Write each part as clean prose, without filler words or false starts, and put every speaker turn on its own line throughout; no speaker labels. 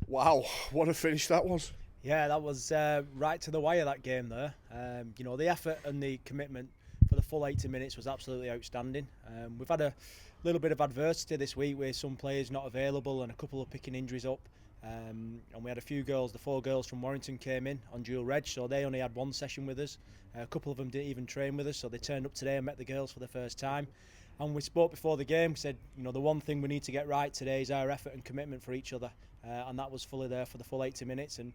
Wow, what a finish that was.
Yeah, that was right to the wire, that game there. The effort and the commitment for the full 80 minutes was absolutely outstanding. We've had a little bit of adversity this week with some players not available and a couple of picking injuries up. And we had a few girls, the 4 girls from Warrington came in on dual reg, so they only had 1 session with us. A couple of them didn't even train with us, so they turned up today and met the girls for the first time. And we spoke before the game, said, the one thing we need to get right today is our effort and commitment for each other. And that was fully there for the full 80 minutes. And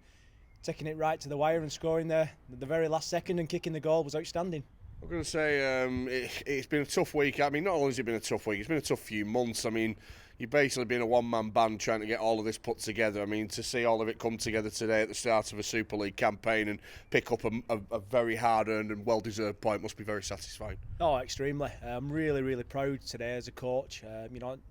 taking it right to the wire and scoring there at the very last second and kicking the goal was outstanding.
I'm going to say it's been a tough week. I mean, not only has it been a tough week, it's been a tough few months. I mean, you've basically been a one-man band trying to get all of this put together. I mean, to see all of it come together today at the start of a Super League campaign and pick up a very hard-earned and well-deserved point must be very satisfying.
Oh, extremely. I'm really, really proud today as a coach.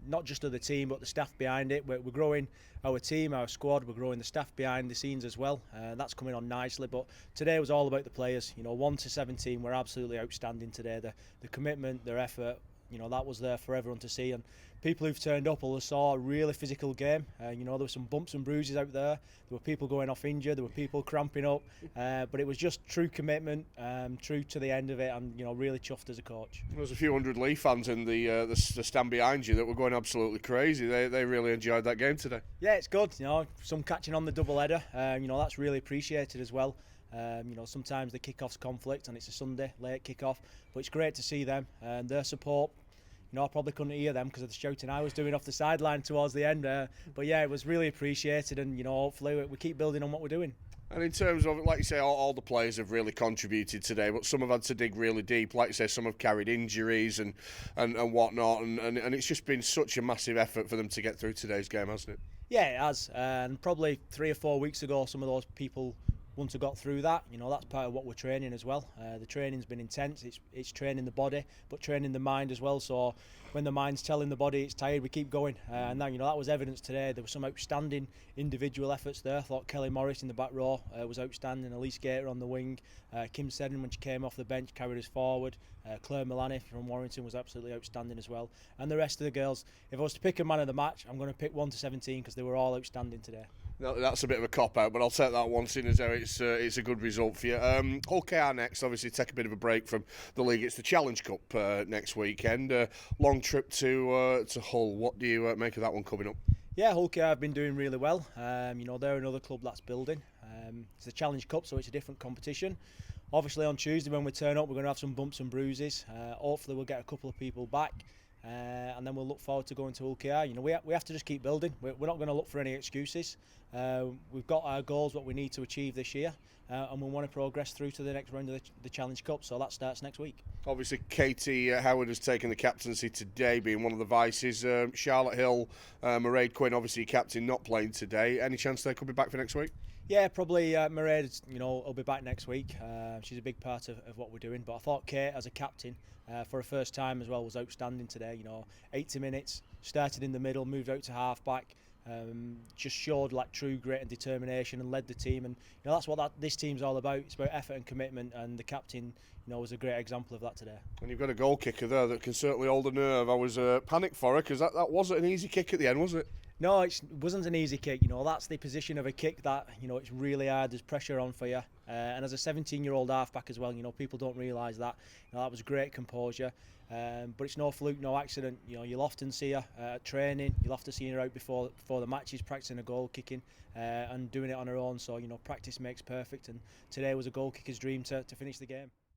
Not just of the team, but the staff behind it. We're growing our team, our squad. We're growing the staff behind the scenes as well. That's coming on nicely. But today was all about the players. 1 to 17 were absolutely outstanding today. The commitment, their effort, that was there for everyone to see. And people who've turned up will have saw a really physical game. There were some bumps and bruises out there. There were people going off injured. There were people cramping up. But it was just true commitment, true to the end of it, and really chuffed as a coach.
There was a few hundred Leigh fans in the stand behind you that were going absolutely crazy. They really enjoyed that game today.
Yeah, it's good. Some catching on the double header. That's really appreciated as well. Sometimes the kick-offs conflict and it's a Sunday late kick-off, but it's great to see them and their support. I probably couldn't hear them because of the shouting I was doing off the sideline towards the end. But yeah, it was really appreciated, and hopefully we keep building on what we're doing.
And in terms of, like you say, all the players have really contributed today, but some have had to dig really deep. Like you say, some have carried injuries and whatnot, and it's just been such a massive effort for them to get through today's game, hasn't it?
Yeah, it has. And probably 3 or 4 weeks ago, some of those people once I got through that, that's part of what we're training as well. The training's been intense. It's training the body, but training the mind as well. So when the mind's telling the body it's tired, we keep going. And now, that was evidence today. There were some outstanding individual efforts there. I thought Kelly Morris in the back row was outstanding. Elise Gator on the wing. Kim Seddon, when she came off the bench, carried us forward. Claire Milani from Warrington was absolutely outstanding as well. And the rest of the girls, if I was to pick a man of the match, I'm going to pick 1 to 17 because they were all outstanding today.
That's a bit of a cop-out, but I'll take that one, seeing as though it's a good result for you. Hull KR next, obviously take a bit of a break from the league. It's the Challenge Cup next weekend. Long trip to Hull. What do you make of that one coming up?
Yeah, Hull KR have been doing really well. They're another club that's building. It's the Challenge Cup, so it's a different competition. Obviously on Tuesday when we turn up, we're going to have some bumps and bruises. Hopefully we'll get a couple of people back. And then we'll look forward to going to Hull KR. We have to just keep building. We're not going to look for any excuses. We've got our goals, what we need to achieve this year, and we want to progress through to the next round of the Challenge Cup. So that starts next week.
Obviously, Katie Howard has taken the captaincy today, being one of the vices. Charlotte Hill, Mairead Quinn, obviously captain, not playing today. Any chance they could be back for next week?
Yeah, probably Mairead, will be back next week. She's a big part of what we're doing. But I thought Kate, as a captain, for her first time as well, was outstanding today. 80 minutes, started in the middle, moved out to half-back, just showed true grit and determination and led the team. And that's what this team's all about. It's about effort and commitment, and the captain, was a great example of that today.
And you've got a goal kicker there that can certainly hold a nerve. I was panicked for her because that wasn't an easy kick at the end, was it?
No, it wasn't an easy kick. That's the position of a kick that, it's really hard. There's pressure on for you. And as a 17-year-old halfback as well, people don't realise that. That was great composure. But it's no fluke, no accident. You'll often see her at training. You'll often see her out before the matches, practicing a goal kicking and doing it on her own. So, practice makes perfect. And today was a goal kicker's dream to finish the game.